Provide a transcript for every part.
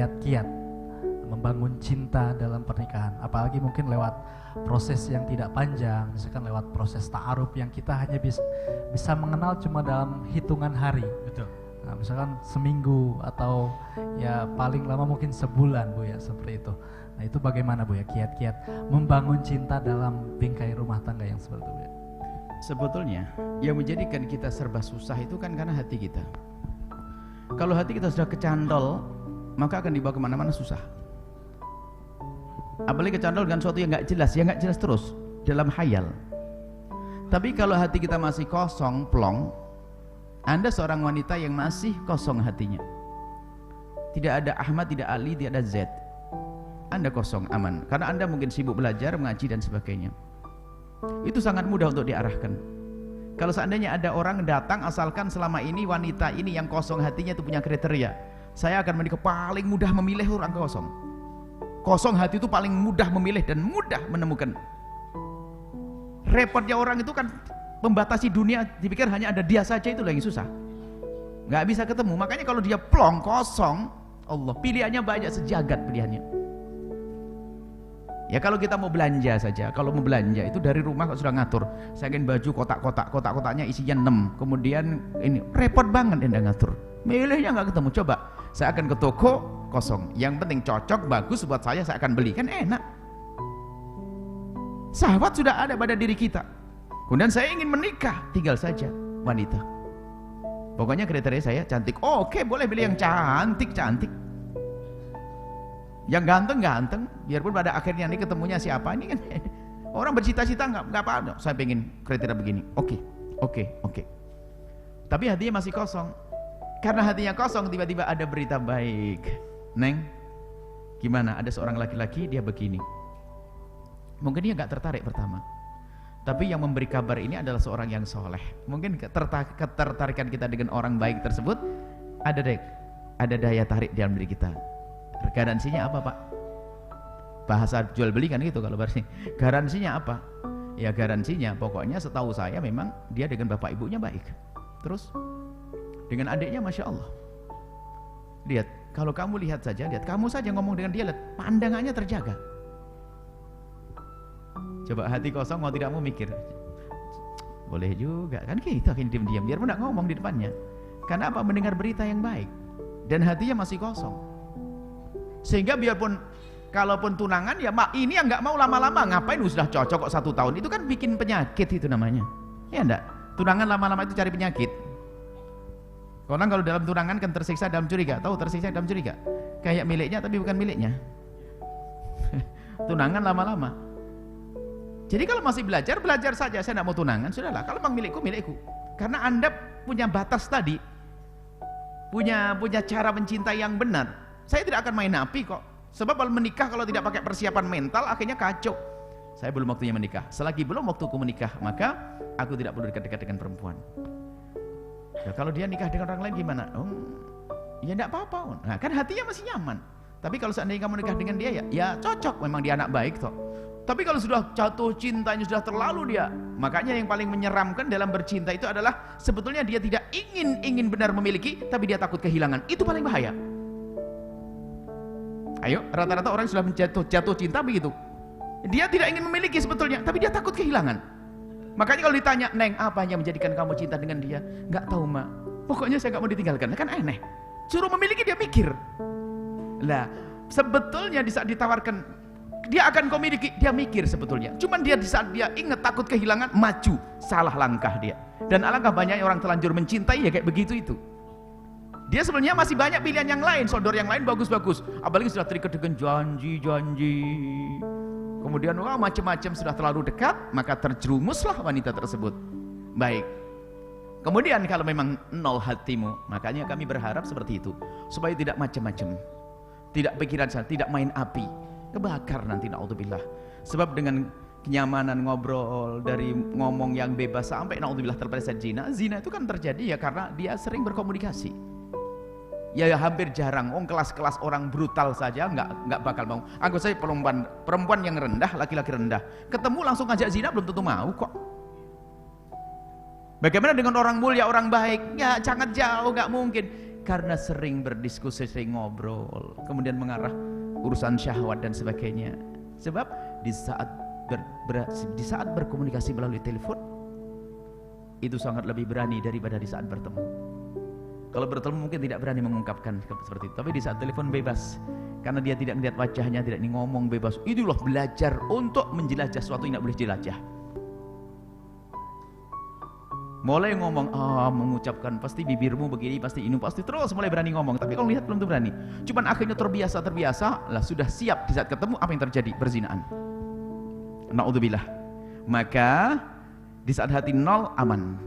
kiat-kiat membangun cinta dalam pernikahan, apalagi mungkin lewat proses yang tidak panjang, misalkan lewat proses ta'aruf yang kita hanya bisa mengenal cuma dalam hitungan hari. Betul. Nah, misalkan seminggu atau ya paling lama mungkin sebulan Bu ya, seperti itu. Nah itu bagaimana Bu ya kiat-kiat membangun cinta dalam bingkai rumah tangga yang seperti itu Bu ya? Sebetulnya yang menjadikan kita serba susah itu kan karena hati kita. Kalau hati kita sudah kecantol, maka akan dibawa kemana-mana susah. Apalagi kecantol dengan sesuatu yang nggak jelas, ya nggak jelas terus dalam khayal. Tapi kalau hati kita masih kosong, plong, Anda seorang wanita yang masih kosong hatinya. Tidak ada Ahmad, tidak Ali, tidak ada Z. Anda kosong, aman. Karena Anda mungkin sibuk belajar, mengaji dan sebagainya. Itu sangat mudah untuk diarahkan. Kalau seandainya ada orang datang, asalkan selama ini wanita ini yang kosong hatinya itu punya kriteria, saya akan menikah, paling mudah memilih orang kosong. Kosong hati itu paling mudah memilih dan mudah menemukan. Repotnya orang itu kan membatasi dunia, dipikir hanya ada dia saja, itu yang susah. Nggak bisa ketemu. Makanya kalau dia plong, kosong, Allah, pilihannya banyak, sejagat pilihannya. Ya kalau kita mau belanja saja, kalau mau belanja itu dari rumah kok sudah ngatur. Saya ingin baju kotak-kotak, kotak-kotaknya isinya 6. Kemudian ini repot banget Anda ngatur. Milihnya nggak ketemu. Coba saya akan ke toko, kosong. Yang penting cocok, bagus buat saya akan beli. Kan enak. Sahabat sudah ada pada diri kita. Kemudian saya ingin menikah, tinggal saja wanita. Pokoknya kriteria saya cantik. Oh, oke, boleh pilih yang cantik-cantik. Yang ganteng-ganteng, biarpun pada akhirnya ini ketemunya siapa ini kan. Orang bercita-cita nggak apa-apa. Saya pengen kriteria begini. Oke. Tapi hatinya masih kosong. Karena hatinya kosong, tiba-tiba ada berita baik. Neng, gimana? Ada seorang laki-laki, dia begini. Mungkin dia nggak tertarik pertama. Tapi yang memberi kabar ini adalah seorang yang soleh. Mungkin ketertarikan kita dengan orang baik tersebut ada daya tarik dalam diri kita. Garansinya apa Pak? Bahasa jual beli kan gitu kalau bahasa. Garansinya apa? Ya garansinya pokoknya setahu saya memang dia dengan bapak ibunya baik. Terus dengan adiknya Masya Allah. Lihat, kalau kamu lihat saja, lihat kamu saja ngomong dengan dia, lihat pandangannya terjaga. Coba hati kosong mau tidak mau mikir. Boleh juga kan kita akan diam-diam biarpun tidak ngomong di depannya. Karena apa? Mendengar berita yang baik dan hatinya masih kosong. Sehingga biarpun kalaupun tunangan ya ini yang nggak mau lama-lama, ngapain sudah cocok kok 1 tahun, itu kan bikin penyakit itu namanya. Ya enggak? Tunangan lama-lama itu cari penyakit. Orang kalau dalam tunangan kan tersiksa dalam curiga, tahu tersiksa dalam curiga. Kayak miliknya tapi bukan miliknya. Tunangan lama-lama. Jadi kalau masih belajar saja, saya tidak mau tunangan, sudahlah. Kalau memang milikku, milikku. Karena Anda punya batas tadi, punya cara mencintai yang benar. Saya tidak akan main api kok. Sebab kalau menikah kalau tidak pakai persiapan mental akhirnya kacau. Saya belum waktunya menikah. Selagi belum waktuku menikah, maka aku tidak perlu dekat-dekat dengan perempuan. Ya, kalau dia nikah dengan orang lain gimana? Ya tidak apa-apa. Nah, kan hatinya masih nyaman. Tapi kalau seandainya kamu nikah dengan dia ya cocok. Memang dia anak baik toh. Tapi kalau sudah jatuh cintanya sudah terlalu dia, makanya yang paling menyeramkan dalam bercinta itu adalah sebetulnya dia tidak ingin benar memiliki, tapi dia takut kehilangan. Itu paling bahaya. Ayo, rata-rata orang sudah jatuh cinta begitu. Dia tidak ingin memiliki sebetulnya, tapi dia takut kehilangan. Makanya kalau ditanya, Neng, apa yang menjadikan kamu cinta dengan dia? Nggak tahu, Mak. Pokoknya saya nggak mau ditinggalkan. Kan aneh. Suruh memiliki dia mikir. Lah, sebetulnya di saat ditawarkan, dia akan kau miliki, dia mikir sebetulnya. Cuman dia di saat dia ingat takut kehilangan, maju, salah langkah dia. Dan alangkah banyak orang terlanjur mencintai ya kayak begitu itu. Dia sebenarnya masih banyak pilihan yang lain, sodor yang lain bagus-bagus. Apalagi sudah terikat dengan janji-janji. Kemudian wah macam-macam sudah terlalu dekat, maka terjerumuslah wanita tersebut. Baik. Kemudian kalau memang nol hatimu, makanya kami berharap seperti itu, supaya tidak macam-macam, tidak pikiran saya, tidak main api, kebakar nanti naudzubillah. Sebab dengan kenyamanan ngobrol, dari ngomong yang bebas sampai naudzubillah terpeleset zina. Zina itu kan terjadi ya karena dia sering berkomunikasi. Ya hampir jarang. Kelas-kelas orang brutal saja nggak bakal mau. Anggap saya perempuan yang rendah, laki-laki rendah, ketemu langsung ngajak zina belum tentu mau kok. Bagaimana dengan orang mulia, orang baik? Ya sangat jauh, nggak mungkin. karena sering berdiskusi, sering ngobrol, kemudian mengarah urusan syahwat dan sebagainya. Sebab di saat berkomunikasi melalui telepon itu sangat lebih berani daripada di saat bertemu. Kalau bertemu mungkin tidak berani mengungkapkan seperti itu, tapi di saat telepon bebas, karena dia tidak melihat wajahnya, tidak ngomong bebas. Itulah belajar untuk menjelajah sesuatu yang tidak boleh jelajah. Mulai ngomong, mengucapkan pasti bibirmu begini, pasti ini, pasti terus mulai berani ngomong. Tapi kalau lihat belum tuh berani. Cuman akhirnya terbiasa lah, sudah siap di saat ketemu apa yang terjadi? Berzinaan. Na'udzubillah. Maka di saat hati nol aman.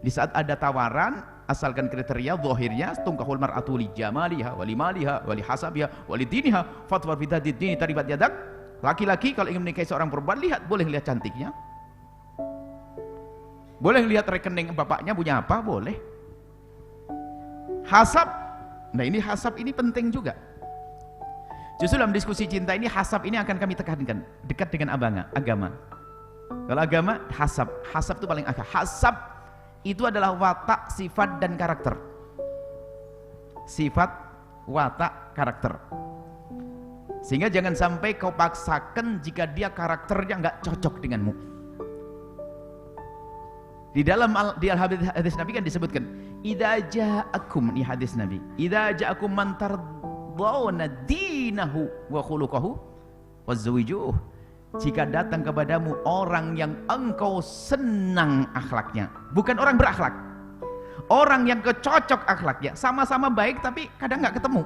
Di saat ada tawaran, asalkan kriteria zahirnya, tungkahul mar'atu li jamaliha wa li maliha wa li hasabiha wa li diniha fatwa fi dzati dini taribat yadak. Laki-laki kalau ingin menikahi seorang perempuan, boleh lihat cantiknya. Boleh lihat rekening bapaknya punya apa, boleh. Hasab, nah ini hasab ini penting juga. Justru dalam diskusi cinta ini hasab ini akan kami tekankan, dekat dengan agama. Kalau agama hasab itu paling agak. Hasab itu adalah watak, sifat dan karakter. Sifat, watak, karakter. Sehingga jangan sampai kau paksakan jika dia karakternya nggak cocok denganmu. Di dalam hadis Nabi kan disebutkan, idza ja'akum, ini hadis Nabi, idza ja'akum man tardawna dinahu wa khuluquhu wazwijuh. Jika datang kepadamu orang yang engkau senang akhlaknya, bukan orang berakhlak, orang yang kecocok akhlaknya, sama-sama baik tapi kadang nggak ketemu.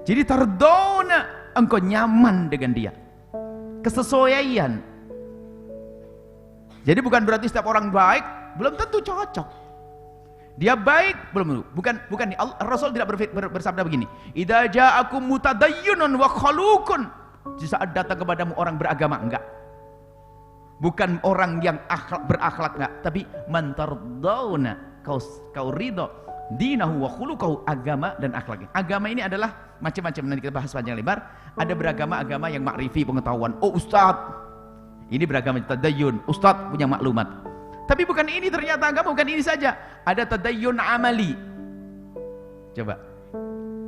Jadi tardawna, engkau nyaman dengan dia, kesesuaian. Jadi bukan berarti setiap orang baik belum tentu cocok. Dia baik belum, bukan Rasul tidak bersabda begini, idza ja'akum mutadayyinun wa khaluqun, di saat datang kepadamu orang beragama, enggak. Bukan orang yang berakhlak, enggak, tapi man tardawna, kau ridho dinahu wa khuluquhu, agama dan akhlaknya. Agama ini adalah macam-macam, nanti kita bahas panjang lebar. Ada beragama agama yang makrifi, pengetahuan. Oh ustaz, ini beragama tadayyun, ustadz punya maklumat. Tapi bukan ini ternyata agama, bukan ini saja. Ada tadayyun amali. Coba.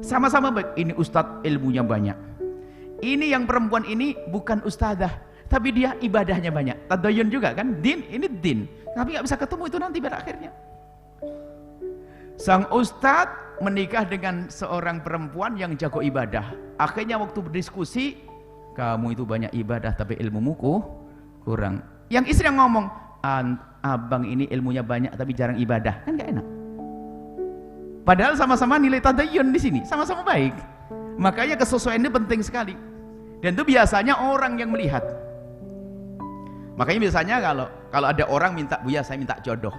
Sama-sama baik. Ini ustadz ilmunya banyak. Ini yang perempuan ini bukan ustadzah, tapi dia ibadahnya banyak. Tadayyun juga kan, din, ini din. Tapi nggak bisa ketemu itu nanti pada akhirnya. Sang ustadz menikah dengan seorang perempuan yang jago ibadah. Akhirnya waktu berdiskusi, kamu itu banyak ibadah tapi ilmumu kurang. Yang istri yang ngomong, abang ini ilmunya banyak tapi jarang ibadah, kan gak enak. Padahal sama-sama nilai tadayyun di sini, sama-sama baik. Makanya kesesuaian ini penting sekali. Dan itu biasanya orang yang melihat. Makanya biasanya kalau ada orang minta, Buya saya minta jodoh,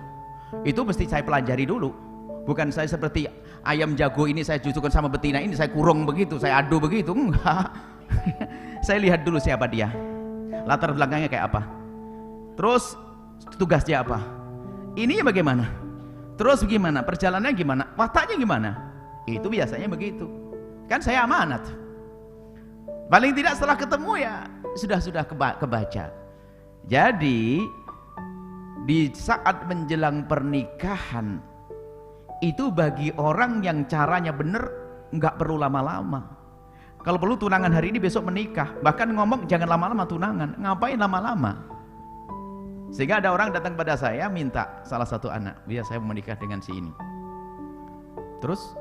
itu mesti saya pelajari dulu. Bukan saya seperti ayam jago ini saya jutukan sama betina ini saya kurung begitu, saya adu begitu, enggak. Saya lihat dulu siapa dia, latar belakangnya kayak apa, terus tugasnya apa, ininya bagaimana, terus bagaimana, perjalanannya gimana, wataknya gimana. Itu biasanya begitu. Kan saya amanat. Paling tidak setelah ketemu ya sudah kebaca. Jadi di saat menjelang pernikahan itu bagi orang yang caranya benar nggak perlu lama-lama. Kalau perlu tunangan hari ini besok menikah, bahkan ngomong jangan lama-lama tunangan. Ngapain lama-lama? Sehingga ada orang datang pada saya minta salah satu anak, biar saya menikah dengan si ini. Terus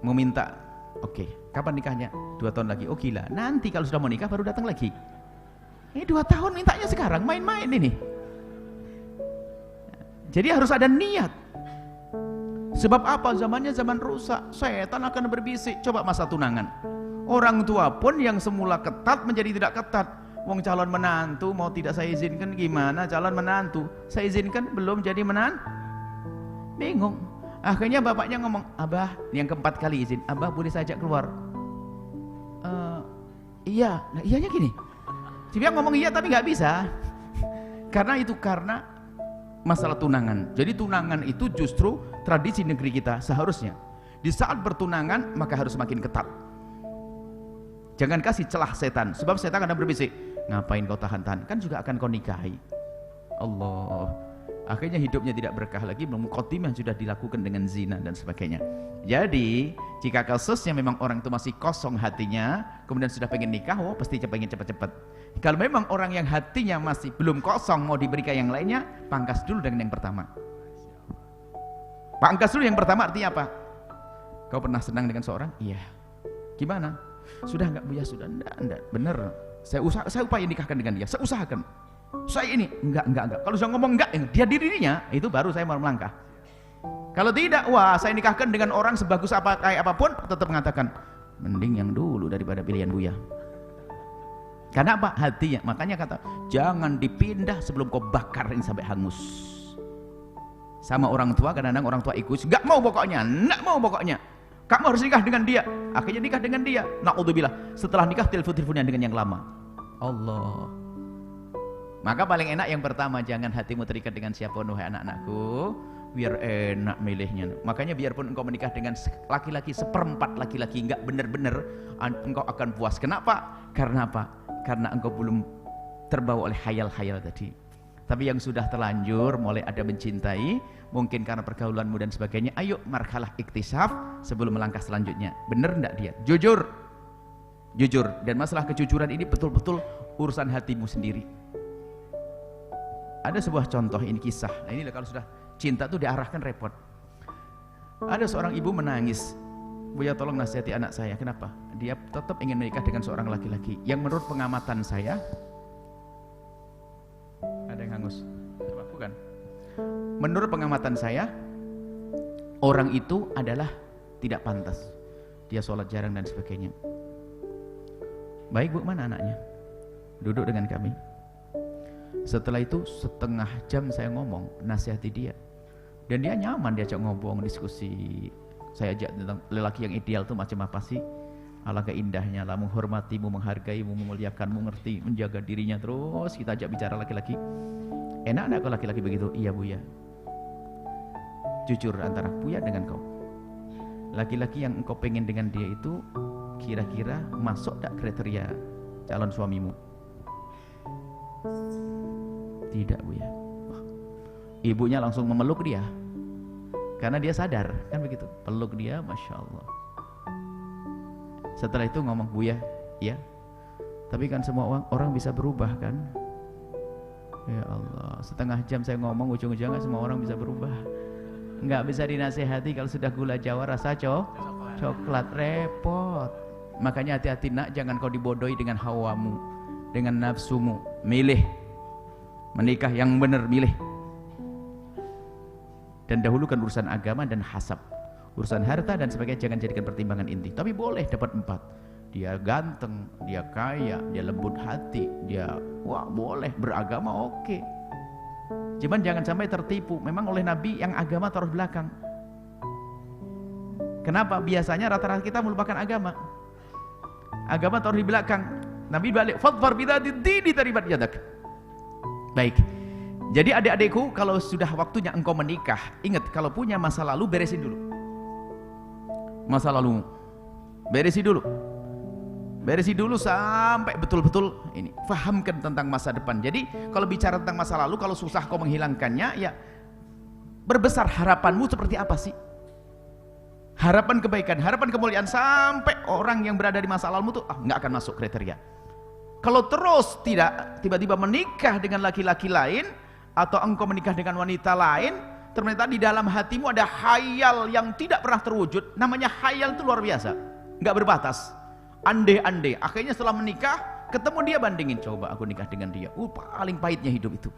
mau minta, oke, kapan nikahnya? 2 tahun lagi. Oh gila, nanti kalau sudah mau nikah baru datang lagi. 2 tahun mintanya sekarang, main-main ini. Jadi harus ada niat. Sebab apa? Zamannya zaman rusak, setan akan berbisik. Coba masa tunangan, orang tua pun yang semula ketat menjadi tidak ketat. Wong calon menantu mau tidak saya izinkan gimana? Calon menantu saya izinkan belum jadi menantu, bingung. Akhirnya bapaknya ngomong, abah, yang keempat kali izin, abah boleh saya ajak keluar? Iya, nah iyanya gini. Dia ngomong iya tapi nggak bisa. Karena masalah tunangan. Jadi tunangan itu justru tradisi negeri kita seharusnya. Di saat bertunangan maka harus makin ketat. Jangan kasih celah setan, sebab setan akan berbisik. Ngapain kau tahan-tahan? Kan juga akan kau nikahi. Allah. Akhirnya hidupnya tidak berkah lagi, mukadimah sudah dilakukan dengan zina dan sebagainya. Jadi jika kasusnya memang orang itu masih kosong hatinya, kemudian sudah pengen nikah, oh pasti pengen cepat-cepat. Kalau memang orang yang hatinya masih belum kosong, mau diberikan yang lainnya, pangkas dulu dengan yang pertama. Pangkas dulu yang pertama artinya apa? Kau pernah senang dengan seorang? Iya. Gimana? Sudah enggak Buya? Sudah enggak. Bener. Saya upaya nikahkan dengan dia. Saya usahakan. Saya ini enggak. Kalau sudah ngomong enggak, dia dirinya, itu baru saya mau melangkah. Kalau tidak, wah saya nikahkan dengan orang sebagus apa kayak apapun, tetap mengatakan mending yang dulu daripada pilihan Buya. Karena apa? Hatinya. Makanya kata jangan dipindah sebelum kau bakarin sampai hangus. Sama orang tua, kadang-kadang orang tua ikut, enggak mau pokoknya. Kamu harus nikah dengan dia. Akhirnya nikah dengan dia. Na'udzubillah. Setelah nikah telepon-teleponan dengan yang lama. Allah. Maka paling enak yang pertama, jangan hatimu terikat dengan siapapun, wahai anak-anakku, biar enak milihnya. Makanya biarpun engkau menikah dengan laki-laki seperempat laki-laki, enggak benar-benar, engkau akan puas. Kenapa? Karena apa? Karena engkau belum terbawa oleh hayal-hayal tadi. Tapi yang sudah terlanjur, mulai ada mencintai, mungkin karena pergaulanmu dan sebagainya, ayo marhalah iktisaf sebelum melangkah selanjutnya. Benar enggak dia? Jujur. Dan masalah kejujuran ini betul-betul urusan hatimu sendiri. Ada sebuah contoh, ini kisah. Nah ini kalau sudah cinta tuh diarahkan repot. Ada seorang ibu menangis, Buya tolong nasihati anak saya. Kenapa? Dia tetap ingin menikah dengan seorang laki-laki yang menurut pengamatan saya, ada yang hangus, bukan? Menurut pengamatan saya, orang itu adalah tidak pantas. Dia sholat jarang dan sebagainya. Baik Bu, mana anaknya? Duduk dengan kami. Setelah itu setengah jam saya ngomong, nasihati dia. Dan dia nyaman diajak ngomong, diskusi. Saya ajak tentang lelaki yang ideal itu macam apa sih? Alangkah indahnya lah, menghormatimu, menghargaimu, memuliakanmu, ngerti, menjaga dirinya. Terus kita ajak bicara laki-laki. Enak enggak kalau laki-laki begitu? Iya Buya. Jujur antara Buya dengan kau. Laki-laki yang engkau pengen dengan dia itu kira-kira masuk tak kriteria calon suamimu? Tidak Buya. Ibunya langsung memeluk dia karena dia sadar, kan begitu, peluk dia, Masya Allah. Setelah itu ngomong, Buya, ya, tapi kan semua orang bisa berubah kan? Ya Allah, setengah jam saya ngomong, ujung-ujungnya semua orang bisa berubah. Nggak bisa dinasehati kalau sudah gula Jawa rasa coklat, repot. Makanya hati-hati nak, jangan kau dibodohi dengan hawamu, dengan nafsumu. Milih menikah yang benar, milih. Dan dahulukan urusan agama dan hasab. Urusan harta dan sebagainya jangan jadikan pertimbangan inti. Tapi boleh dapat 4. Dia ganteng, dia kaya, dia lembut hati, dia wah boleh, beragama oke. Cuman jangan sampai tertipu. Memang oleh Nabi yang agama taruh belakang. Kenapa? Biasanya rata-rata kita melupakan agama. Agama taruh di belakang. Nabi balik, fadfar bidzatid dini taribat yadak. Baik. Jadi adik-adikku, kalau sudah waktunya engkau menikah, ingat kalau punya masa lalu beresin dulu. Masa lalu beresi dulu sampai betul-betul ini fahamkan tentang masa depan. Jadi kalau bicara tentang masa lalu, kalau susah kau menghilangkannya, ya berbesar harapanmu seperti apa sih? Harapan kebaikan, harapan kemuliaan, sampai orang yang berada di masa lalumu tuh nggak akan masuk kriteria. Kalau terus tidak tiba-tiba menikah dengan laki-laki lain atau engkau menikah dengan wanita lain, ternyata di dalam hatimu ada khayal yang tidak pernah terwujud. Namanya khayal itu luar biasa, nggak berbatas, andai-andai. Akhirnya setelah menikah ketemu dia, bandingin, coba aku nikah dengan dia, paling pahitnya hidup itu.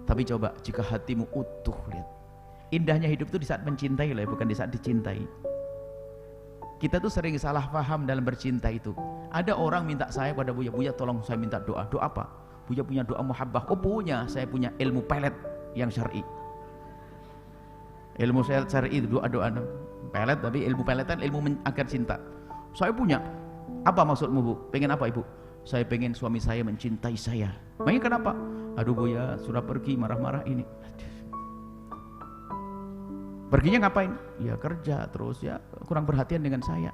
Tapi coba jika hatimu utuh, lihat indahnya hidup itu di saat mencintai lah, bukan di saat dicintai. Kita tuh sering salah paham dalam bercinta itu. Ada orang minta saya pada Buya, Buya tolong saya minta doa. Doa apa? Buya punya doa muhabbah. Oh punya, saya punya ilmu pelet yang syar'i. Ilmu syar'i itu doa-doa pelet, tapi ilmu peletan ilmu agar cinta. Saya punya. Apa maksudmu Bu? Pengen apa Ibu? Saya pengen suami saya mencintai saya. Makanya kenapa? Aduh Buya sudah pergi marah-marah ini. Perginya ngapain? Ya kerja terus, ya kurang perhatian dengan saya.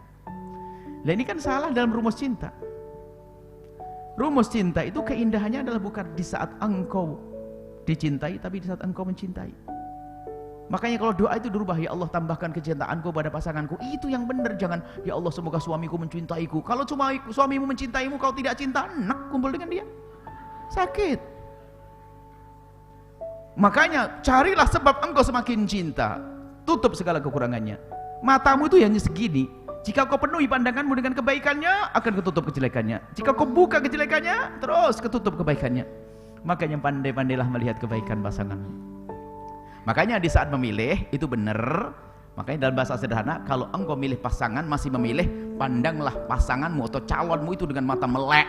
Nah ini kan salah dalam rumus cinta. Rumus cinta itu keindahannya adalah bukan di saat engkau dicintai, tapi di saat engkau mencintai. Makanya kalau doa itu dirubah, ya Allah tambahkan kecintaanku pada pasanganku, itu yang benar. Jangan ya Allah semoga suamiku mencintaiku. Kalau cuma suamimu mencintaimu kau tidak cinta, enak kumpul dengan dia, sakit. Makanya carilah sebab engkau semakin cinta, tutup segala kekurangannya. Matamu itu hanya segini, jika kau penuhi pandanganmu dengan kebaikannya, akan ketutup kejelekannya. Jika kau buka kejelekannya, terus ketutup kebaikannya. Makanya pandai-pandailah melihat kebaikan pasanganmu. Makanya di saat memilih itu benar. Makanya dalam bahasa sederhana, kalau engkau milih pasangan, masih memilih, pandanglah pasanganmu atau calonmu itu dengan mata melek.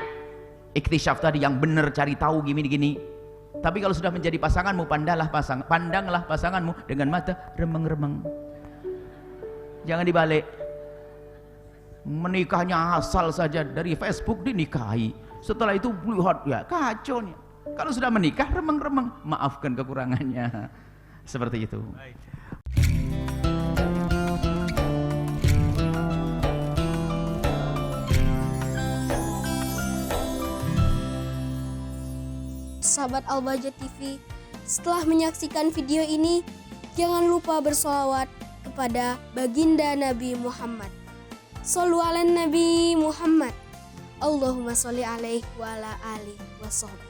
Iktisyaf tadi yang benar, cari tahu gini-gini. Tapi kalau sudah menjadi pasanganmu, pandanglah pasanganmu dengan mata remeng-remeng. Jangan dibalik. Menikahnya asal saja dari Facebook dinikahi. Setelah itu lihat ya kacau nih. Kalau sudah menikah remeng-remeng, maafkan kekurangannya. Seperti itu. Sahabat Al-Bahjah TV, setelah menyaksikan video ini, jangan lupa bersolawat kepada baginda Nabi Muhammad. Shollu ala Nabi Muhammad. Allahumma sholli alaihi wa ala alihi wa sahbihi.